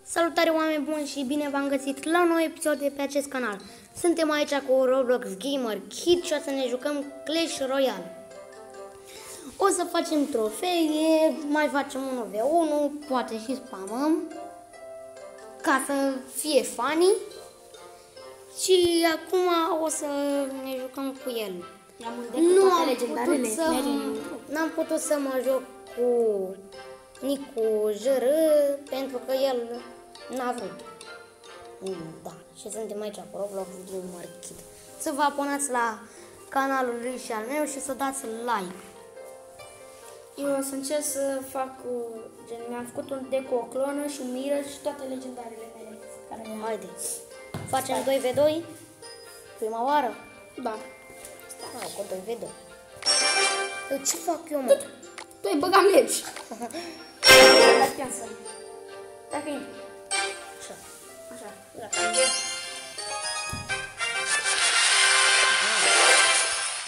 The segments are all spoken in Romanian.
Salutare oameni buni și bine v-am găsit la un nou episod de pe acest canal. Suntem aici cu Roblox Gamer Kid și o să ne jucăm Clash Royale. O să facem trofee, mai facem 1v1, poate și spamăm, ca să fie funny. Și acum o să ne jucăm cu el. N-am putut să mă joc cu Nicu JR pentru că el n-a vrut. Da, și suntem aici cu Roblox Gamer Kid. Să vă abonați la canalul lui și al meu și să dați like. Eu o să încerc să fac, gen, mi-am făcut un deck cu o clonă și un mirror și toate legendarele mele. Haideți, facem 2v2 prima oară? Da. Hai, cu 2v2. Ce fac eu, mă? Tu ai băgat legi. Dacă intri. Așa. Așa.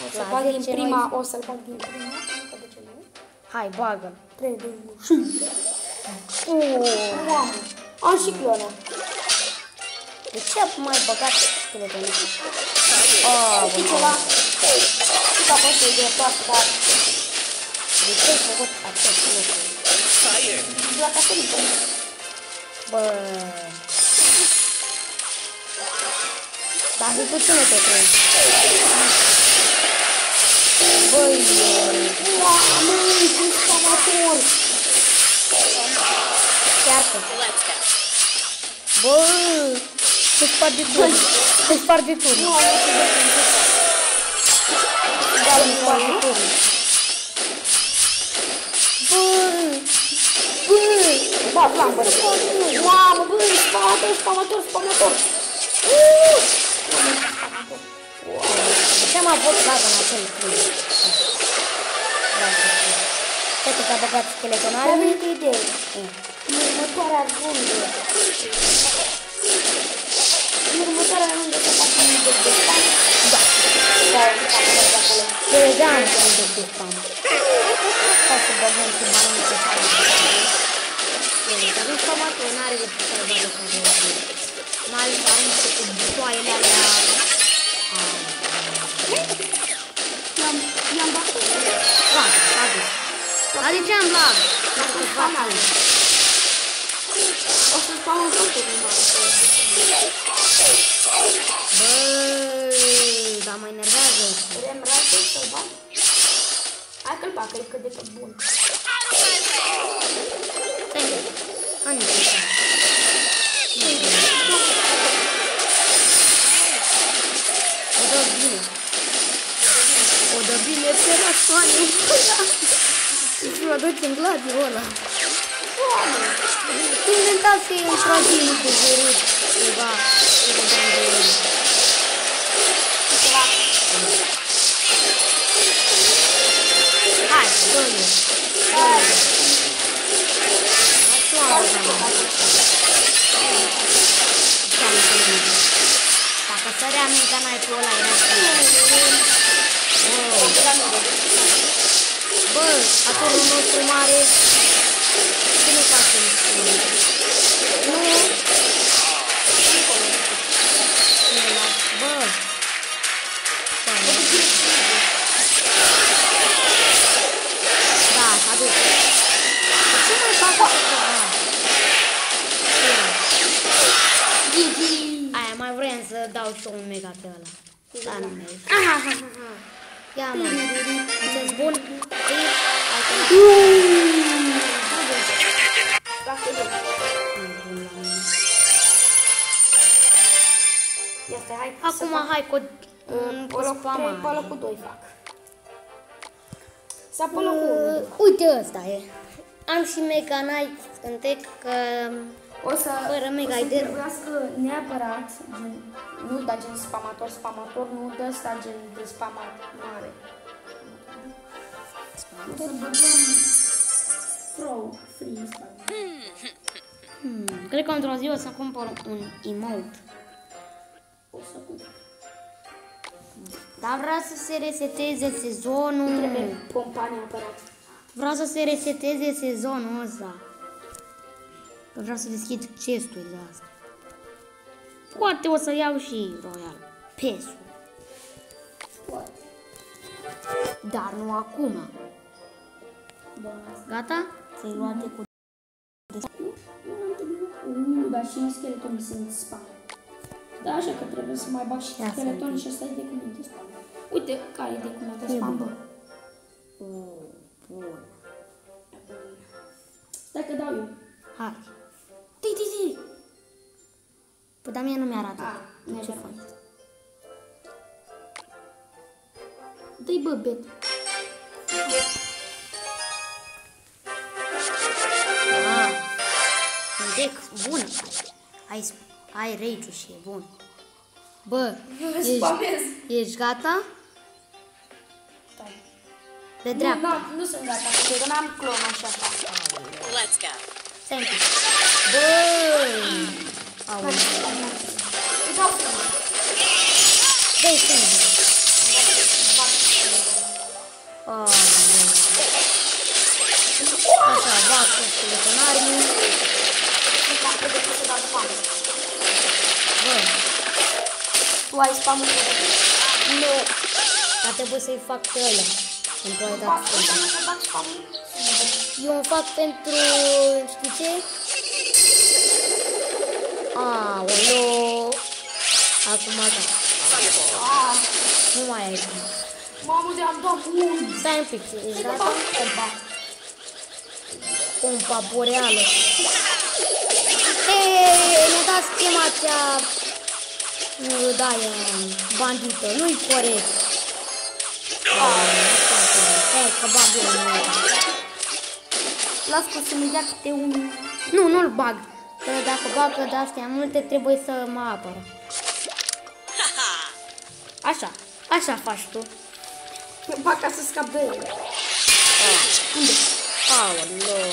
O să bag din prima, o să-l bag din prima. De ce nu? Hai, bagă. 3, 2, 1. Mamă. Am și clonă. De ce am mai băgat skeletonul? Știți ăla? Știi că a fost o idee proastă, dar... De ce ai făcut acest lucru? La caserică. Bă... Dar cu cine te crezi? Băi... Mamă, ce scavator! Chiar că... Bă... Se sparge tur. Se sparge tur. Nu am ce de pentru. Da, se sparge tur. Bă... Bă... Da, blanc, bă. Mamă, bă, spamator. De ce m-a fost laga în acel club? Cred că a băgat skeletonare. Am o idee. În următoarea rundă. Să facem un deck de spam. Da. Deja am un deck de spam. Hai să băgăm și banul pe care. Dar nu spamatul n-are de ce să-l băgă pe care. N-are să arunce cu butoaiele alea. I-am dat cu Lag, a dus. Dar de ce am lag? o să spamăm totul numai. Băi, dar mă enervează. Vrem raze să-l bag? Hai că-l bag, că e cât de cât bun. Stai, Ani, o dă bine. O dă bine pe rasoane. Și mă duc în gladiul ăla. Inventase într-o zi cu zărut ceva. Hai, dă-le. Dacă sărea mintea n-ai pe ăla, era bă, atorul nostru mare. Ce ne facem? Nu. Bă. Da, s-a dus. Ce mai fac așa? Aia, mai vrem să dau și un mega pe ăla. Da, nu merge. Ia, mă. Sunteți bun? Hai că acum hai cu spamare. Pe locul 2 fac. Sau pe locul 1. Uite, ăsta e. Am și Mega Knight în deck că O să trebuiască neapărat, gen, nu da gen spamator, nu dă ăsta gen de spamat mare. O să băgăm free spam. Cred că într-o zi o să cumpăr un emote. O să cumpăr. Dar vreau să se reseteze sezonul. Trebuie pompa neapărat. Vreau să se reseteze sezonul ăsta. Vreau să deschid chest-uri de asta. Poate o să iau și Royal Pass-ul. Poate. Dar nu acum. Gata? Ți-ai luat de cu... Dar și skeletonii sunt spam. Da, așa că trebuie să mai bag și skeletonii și ăsta e document de spam. Uite care e document de spam, bă. Bun. Stai că dau eu. Hai. Ti. Păi dar mie nu mi-arată. Ce faci? Dă-i bă, bet. Dec, bună. Ai rage-ul și e bun. Bă, ești gata? De dreapta. Nu sunt gata, pentru că n-am clon așa. Let's go. Stai un pic. Băi! Aoleu. Îi dau frumos. Dă-i frumos. Aoleu. Așa, bag costele în armă. Sunt am pregătit să dau spam. Bă, Tu ai spamul pregătit? nu. Dar trebuie să-i fac pe ăla. Pentru a-i da spamul. Eu îmi fac pentru... știi ce? Aoleu. Acum da. Nu mai ai timp. Mamă, de-am dat un. Stai un pic, ești gata? Pompa boreală. Ne-a dat schema cea... Nu, da, e bandită, nu-i corect. Hai, că bag eu în mine. Las că o să-mi dea câte un... Nu, nu-l bag. Că dacă bag de-astea multe, trebuie să mă apără. Așa, așa faci tu. Bag ca să scap de el. Unde? Aoleu.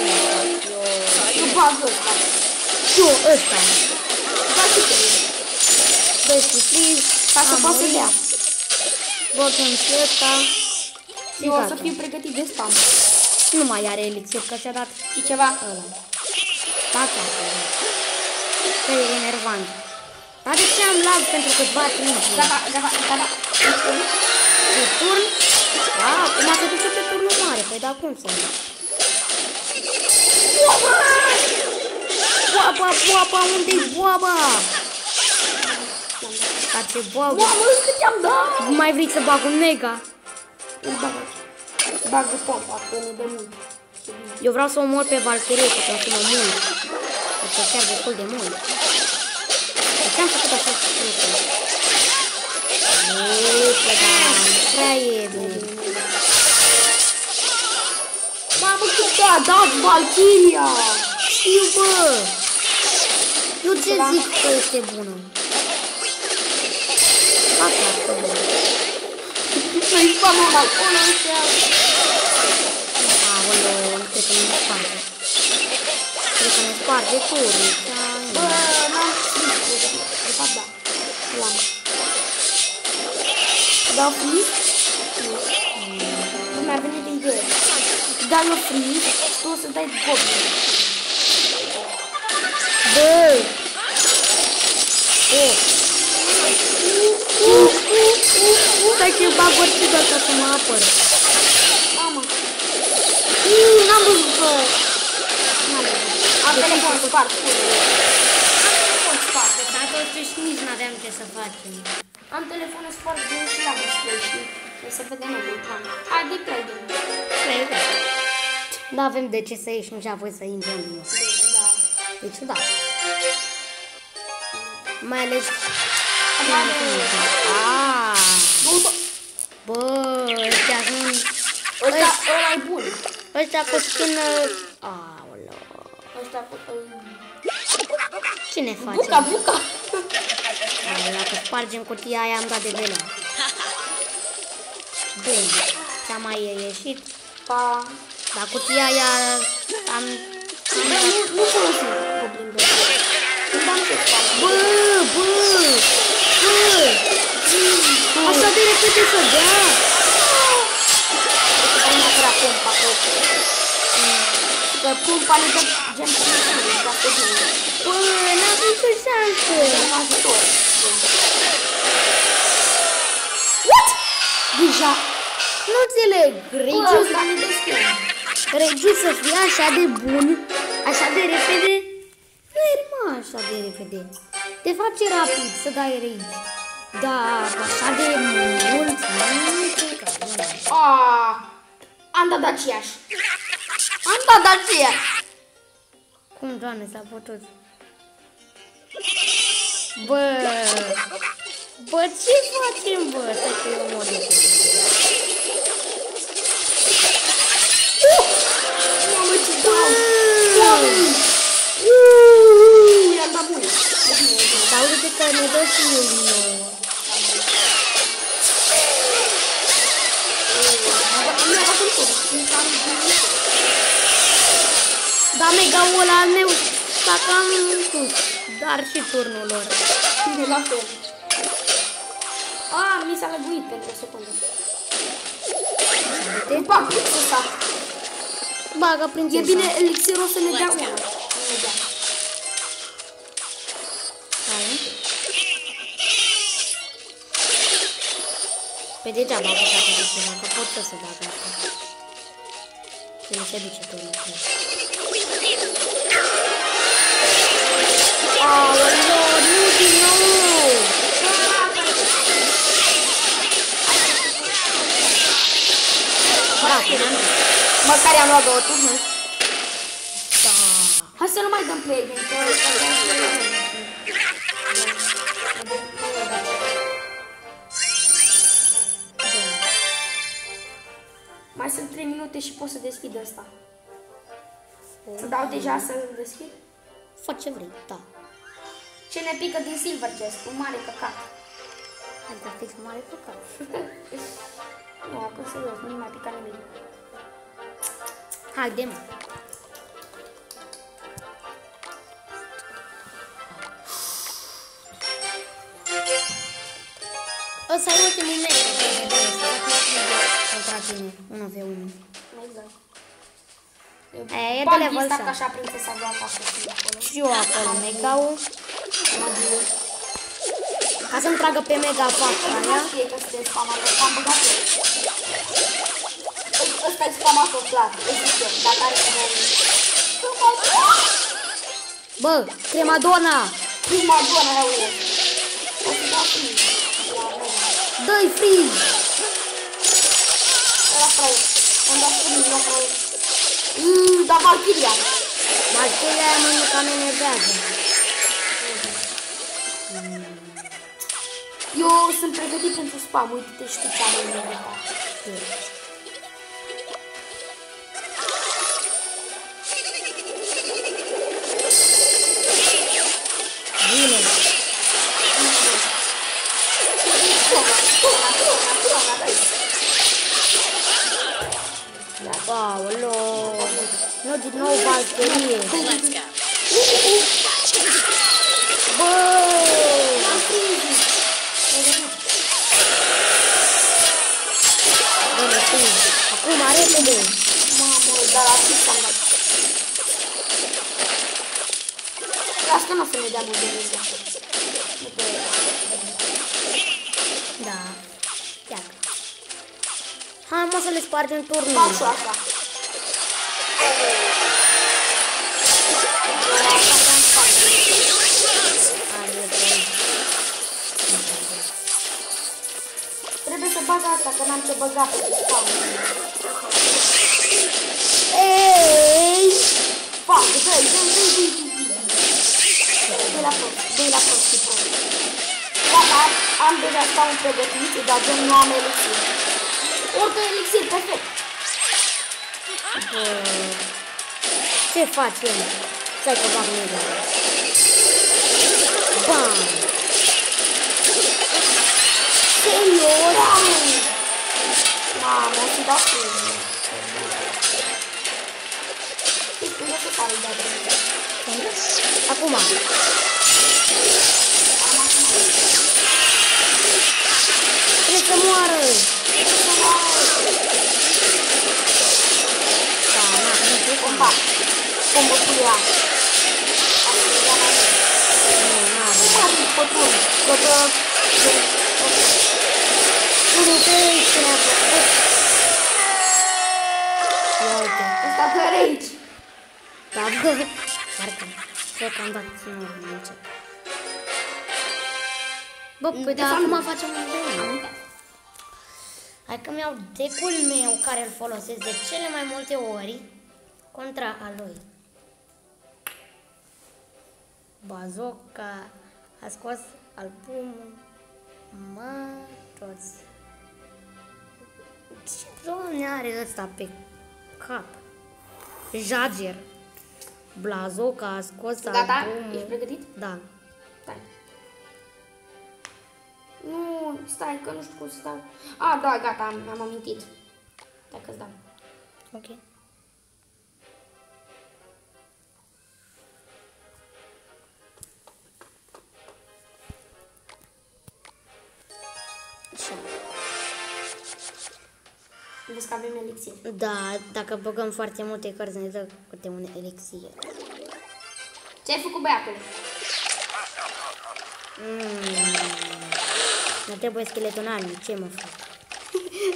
Ce fac eu? Eu bag ăsta. Eu, ăsta. Da și pe el. Dă-i cu freeze. Ca să poată să dea. Băgăm și ăsta. Și Eu o să gata. fiu pregătit de spam. Nu mai are elixir, că și-a dat Și ceva? ăla. Tata. Că e enervant. Dar de ce am lag pentru câtva timp? Gata. De turn? Acum se duce pe turnul mare. Păi da, cum să nu? Boaba, unde-i boaba? Dar ce boabă? Mamă, cât i-am dat? Mai vrei să bag un mega? Bag de pompa, că ne dă mult. Eu vreau să omor pe Valkyrie, că consumă mult. Deci chiar destul de mult. De ce am făcut așa lucruri? Prea e bine. Mamă, cât te-a dat Valkyria! Știu, bă! Eu ce zic că este bună? Asta că bună. Noi spamăm acolo, ăștia. Aoleu, nu cred că ne sparge. Cred că ne sparge turul. Bă, n-am freeze. De fapt, da. L-am. Dau freeze? Nu mi-a venit din gând. Dai eu freeze, tu o să dai goblin. Bă! Stai că eu bag orice doar ca să mă apăr. Mamă. N-am văzut că... Am telefon spart. Telefon spart. Dar totuși nici n-aveam ce să facem. Am telefonul spart din și la display și o să vedem în ecran. Hai, de play din. Nu avem de ce să ieșim și apoi să intrăm. Da. E ciudat. Mai ales... Bă, ăștia sunt... Ăla e bun. Ăștia cu skin... Aoleu. Ăsta cu... Cine face? Buca. Dacă spargem cutia aia am dat de belea. Bun. Ce-a mai ieșit? Pa. Dar cutia aia am... Nu folosim goblin de ăsta. Îmi dam ce spam. Bă! Așa de repede să dea! Ai neapărat pompa. Că Pumpa ne dă gen foarte bine. Bă, n-am nicio șansă. Un ajutor. What? Deja. Nu înțeleg. Bă, ăsta ne dă schimb. Regiu să fie așa de bun, așa de repede. Nu era mă așa de repede. Te face rapid să dai rage. Da, așa de mult. Am dat aceeași. Am dat aceeași. Cum, Doamne, s-a putut? Bă, ce facem, bă? Stai că eu mor. Mamă, ce dau! I-am dat bune. Dar uite că ne dă și eu din nou. Da, mega-ul ăla al meu s-a cam sus, dar și turnul lor. Bine, la fel. Mi s-a lăguit pentru o secundă. Îmi bag ăsta. Bagă prințesa. E bine, elixirul să ne dea una. Nu dea. Hai. Pe degeaba a băgat elixirul, că pot să bag asta. Și nu se duce turnul. Aoleo, nu din nou! Bravo, Măcar i-am luat două turnuri. da. Hai să nu mai dăm play, pentru mai sunt 3 minute și pot să deschid ăsta. Să dau deja să deschid? Fă ce vrei, da. Ce ne pică din Silver Chest? Un mare căcat. Hai să fix mare păcat. Nu, acum serios, nu mai pica nimic. Haide, mă. Ăsta e ultimul meci contra tine, 1v1. Exact. E de level 7. Așa prințesa doar ca acolo. Și eu acolo, mega-ul. Ca să-mi tragă pe mega fața aia. Știe că sunteți spamator, am băgat ăsta e spamator, clar. Dacă are Bă, cremadona! Cremadona, aia o să dau free. Dă-i free! Ăla fraier. Am dat free, la fraier. Da, Valkyria. Valkyria aia mă cam enervează. Eu sunt pregătit pentru spam, uite-te, știi ce am enervat. Bine! Aoleo! Nu din nou Valkyrie! Let's go. Bă! Bine, free! Acum, repede! Mamă, dar la fix am dat. Las că nu o să ne dea mult de mult. Da. Iacă. Hai mă să le spargem turnul. Fac și așa. Trebuie să bag asta, că n-am ce băga pe spam. Ei! Fac, dă-i. Dă-i la prost, dă-i la prost, și prost. Gata, am deja spam pregătit, dar gen nu am elixir. Orică elixir, perfect. Ce facem? Stai că bag mega. Bam! Serios? Mamă, o să dau frâne. Unde să sari de adevărat? Acum. Trebuie să moară! Da, nu, Combat. bombă cu ea. Nu, Nu are pătun. nu te cine a făcut. Ia uite. Ăsta pe aici. Da, bă. Parcă. Cred că am dat în urmă încet. Bă, păi dar acum facem un game. Hai că mi-au decul meu care îl folosesc de cele mai multe ori contra a lui. Bazooka a scos albumul. Mă, toți. Ce doamne are ăsta pe cap? Jager. Bazooka a scos Gata? albumul. Ești pregătit? Da. Stai. Nu, stai, că nu știu cum să dau. A, da, gata, mi-am amintit. Stai că-ți dau. Ok. Așa. Vezi că avem elixir. Da, dacă băgăm foarte multe cărți ne dă câte un elixir. Ce ai făcut, băiatul? Ne trebuie skeletonani, ce mă fac?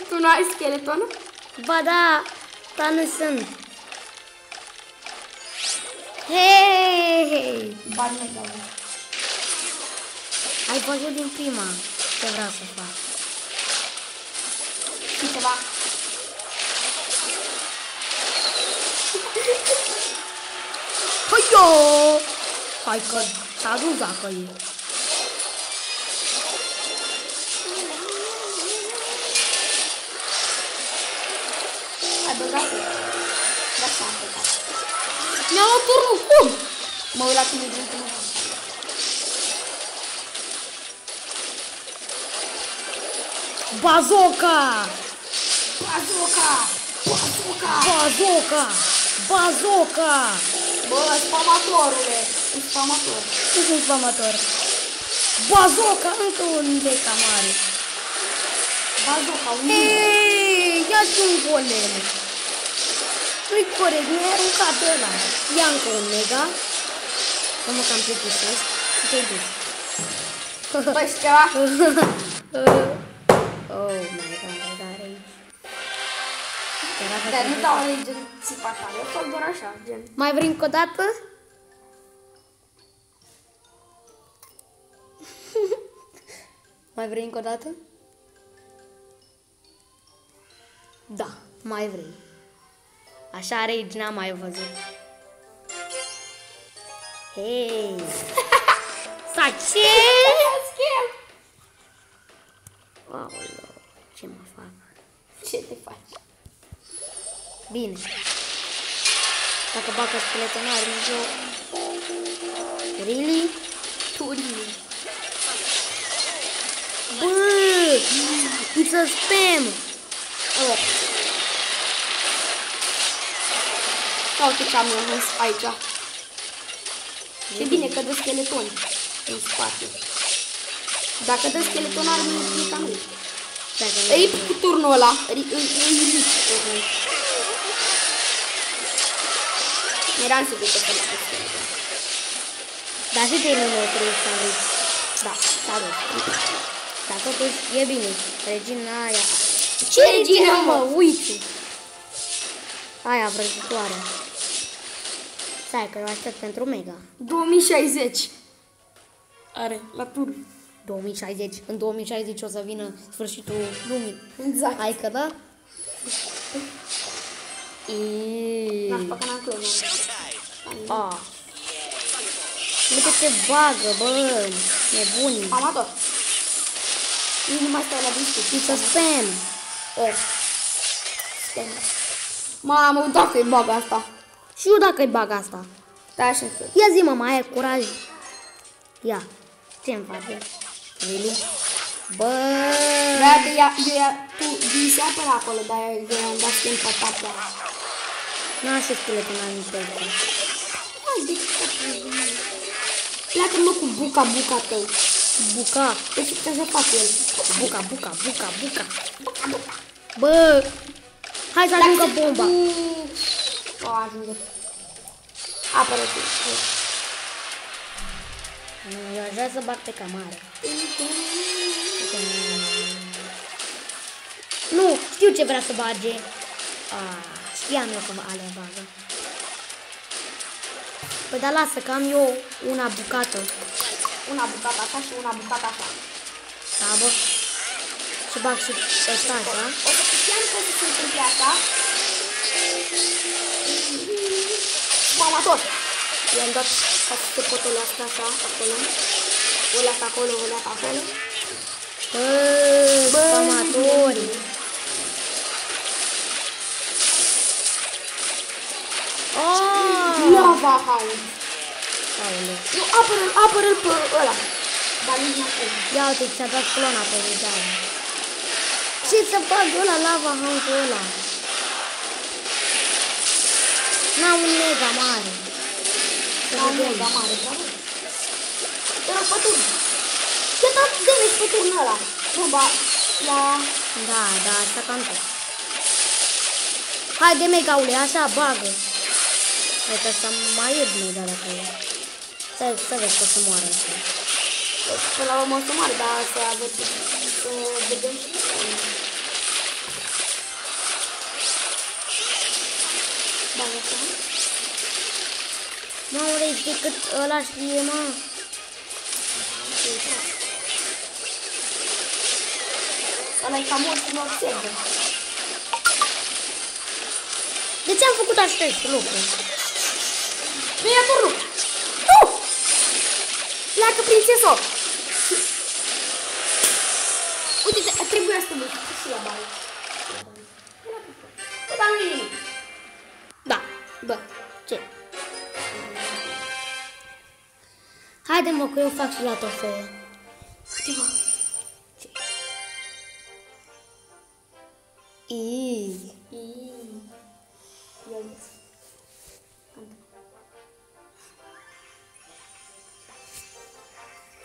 Tu nu ai skeleton? Ba da, dar nu sunt. Hei! Bani mai dau. Ai văzut din prima ce vreau să fac. Și ceva. Hai-o! Hai că s-a dus dacă e. Ai băgat? Da, s-a băgat. Mi-a luat turnul, cum? Mă uit la tine din tine. Bazooka! Bazooka! Bazooka! Bazooka! Bazooka! Bă, spamatorule! E spamator. Ce sunt spamator? Bazooka! Încă un de camare. Bazooka, un Hei, ia și un golem. Nu-i corect, mi-ai aruncat ăla. Ia încă un mega. Că mă cam plictisesc și te-ai dus. Băi, știi ceva? Oh my god, dar aici. Dar nu dau gen țipa ta, eu fac doar așa, gen. Mai vrei încă o dată? Mai vrei încă o dată? Da, mai vrei. Așa rage n-am mai văzut. Hei! Sace! Aoleu, ce mă fac? Ce te faci? Bine. Dacă bagă skeletonari în joc. Really? Turii. Bă! It's a spam! Uite ce am eu aici. E bine că dă skeleton în spate. Dacă dă skeleton ar mi-e cam mic. Îi cu turnul ăla. Îi ridic turnul. Eram sigur că să-l fac skeleton. Dar și terminul trebuie să aveți. Da, s-a dus. Dar totuși e bine. Regina aia. Ce regină, mă? Uite! Aia vrăjitoarea. Stai că eu aștept pentru mega. 2060. Are, la turn. 2060. În 2060 o să vină sfârșitul lumii. Exact. Hai că da? N-aș facă n-am clonat. Ah. Uite ce bagă, bă, nebunii. Amator. Nu mai stau la biscuit. It's a spam. Spam. Mamă, dacă-i bag asta. Și eu dacă-i bag asta. Da, așa că. Ia zi-mă, mai ai curaj. Ia. Ce-mi face? Really? Bă. Tu se apără acolo, dar eu am dat schimb pe tapia. N-am și skeletul în anumite. Hai, de ce pleacă-mă cu buca tău. Buca. Deci ce să fac el? Buca. Bă. Hai să ajungă bomba. O, ajunge. Apără tu. Eu aș vrea să bag pe camare. Nu, știu ce vrea să bage. Știam eu că alea bagă. Păi dar lasă că am eu una bucată. Una bucată așa și una bucată așa. Da, bă. Și bag și ăsta, așa. O să știam că o să se întâmple asta. Spamator! I-am dat ca să se potole asta așa, acolo. O leacă acolo, o leacă acolo. Bă, spamatori. Lava Hound. Aoleu. Nu, apără-l pe ăla. Dar nici n-acolo. Ia uite, ți-a dat clona pe degeaba. Ce să fac ăla, lava hantul ăla? N-am un mega mare. N-am un mega mare, bravo. Era pe turn. Ce dat damage pe turn ăla? Nu, ba, la... Da, asta cam tot. Haide, megaule, așa, bagă. Uite, să mai ierd mega dacă e. Să vezi că o să moară asta. Până la urmă o să moară, dar să vedem și bagă așa. Mă, urei, decât ăla știe, mă. Ăla-i cam mult și nu observă. De ce am făcut acest lucru? Nu e turnul! Nu! Pleacă prințeso! Uite, trebuia să duci și la baie. Bă, dar nu e nimic. Da, bă, ce? Haide, mă, că eu fac și la trofee. Uite, mă. Ce? Iii. Ia zis.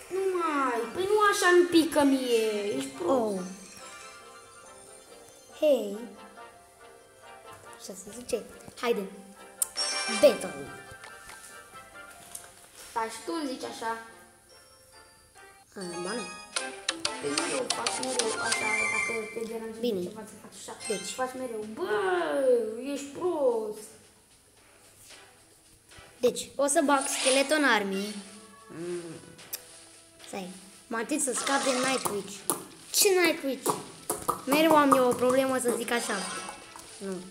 Nu mai, păi nu așa îmi pică mie, ești prost. Oh. Hei. Așa se zice. Haide. Battle. Da, și tu îmi zici așa. Ba nu. Păi mereu faci mereu așa, dacă te deranjează Bine. ceva, să faci așa. Deci. Faci mereu, bă, ești prost. Deci, o să bag Skeleton Army. Stai. Mai întâi să scap de Nightwitch. Ce Nightwitch? Mereu am eu o problemă să zic așa. Nu.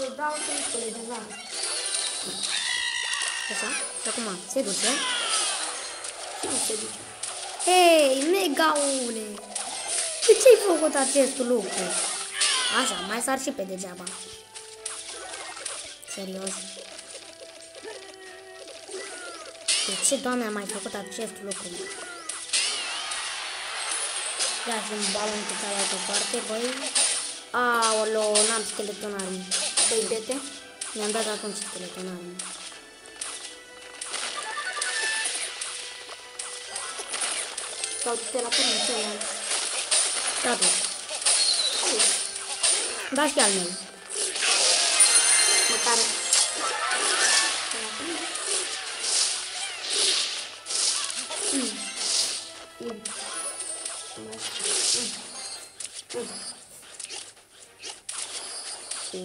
Eu dau tricele deja. Așa? Și acum se duce. Și nu se duce. Hei, megaule! De ce ai făcut acest lucru? Așa, mai sar și pe degeaba. Serios. De ce, Doamne, am mai făcut acest lucru? Ia și un balon pe cealaltă parte, băi. Aolo, n-am Skeleton Army. Băi, bete. Mi-am dat atunci Skeleton Army. Sau te la până în celălalt. Gata. Da și al meu. Măcar.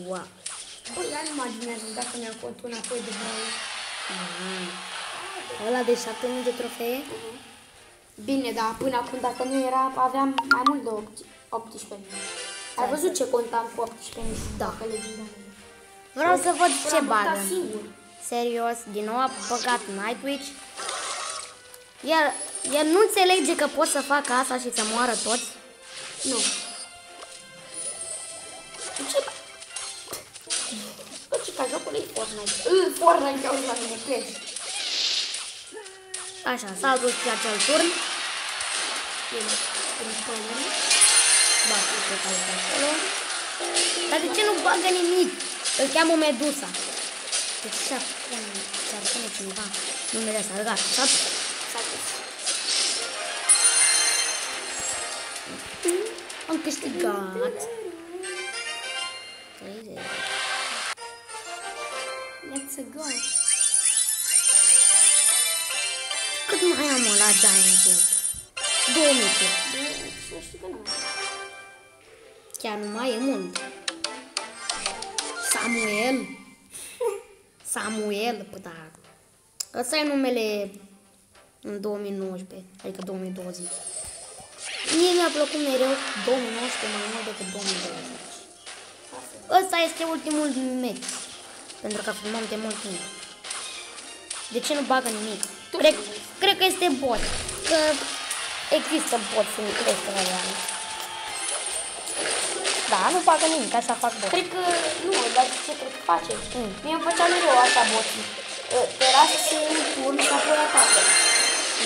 Wow. Băi, ia imaginează dacă mi-am făcut înapoi de brau. Ăla de 7000 de trofee? Bine, dar până acum, dacă nu era, aveam mai mult de 18.000. Ai văzut ce contam cu 18.000? Da. Pe legendare. Vreau să văd ce L-am băgat bagă. singur. Serios, din nou a băgat Nightwitch. El nu înțelege că pot să fac asta și să moară toți? Nu. Ce? Bă, ce ca jocul e Fortnite. Fortnite au la mine, crezi? Așa, s-a dus pe acel turn. Bine, în spune. Bagă pe care pe acolo. Dar de ce nu bagă nimic? Îl cheamă Medusa. Deci ce-ar pune cineva numele ăsta? Gata, s-a dus. S-a dus. Am câștigat. Let's go. Cât mai am la Giant Kill? 2000 kill. Să știi că nu mai. Chiar nu mai e mult. Samuel, păi da. Ăsta e numele în 2019, adică 2020. Mie mi-a plăcut mereu 2019 mai mult decât 2020. Ăsta este ultimul meci, pentru că filmăm de mult timp. De ce nu bagă nimic? Cred că este bot, că există bot în creșterea reală. Da, nu bagă nimic, așa fac bot. Cred că nu, dar ce cred că face? Mie îmi făcea mereu așa boții. Te lasă să iei un turn și apoi atacă.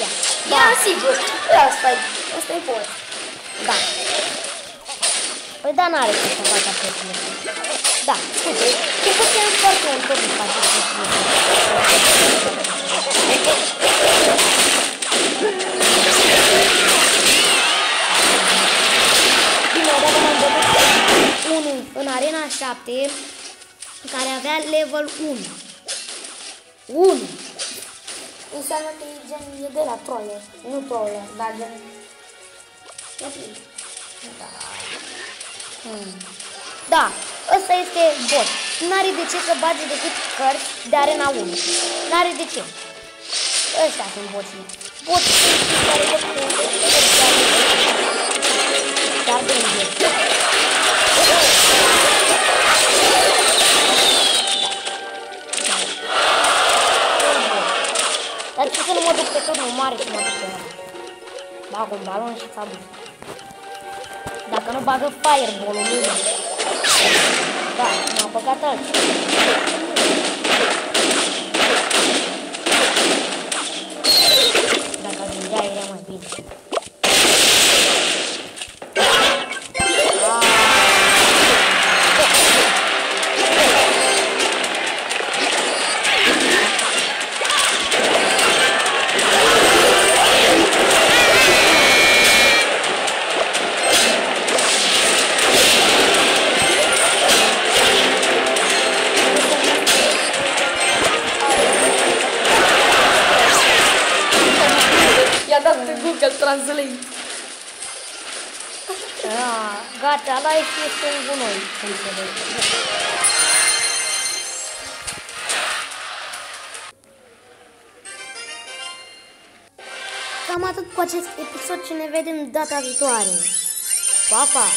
Ia. Da, sigur. Asta e bot. Da. Păi da, n-are ce să facă apelul. Da, uite, ce putem foarte un turn să face chestia. Bine, dacă m-am văzut unul în Arena 7 care avea level 1. 1. Înseamnă că e gen, e de la trolle. Nu trolle, dar gen... E plin. Da. Da, ăsta este bot. N-are de ce să bage decât cărți de Arena 1. N-are de ce. Ăștia sunt boții. Boții care de dar de unde? Dar ce să nu mă duc pe turnul mare și mă duc pe ăla? Bag un balon și s-a dus. Dacă nu bagă fireball-ul mine. Da, m-a băgat alții. Dacă ajungea era mai bine. I-a dat pe Google Translate. Gata, ăla este un gunoi. Cam atât cu acest episod și ne vedem data viitoare. Pa, pa!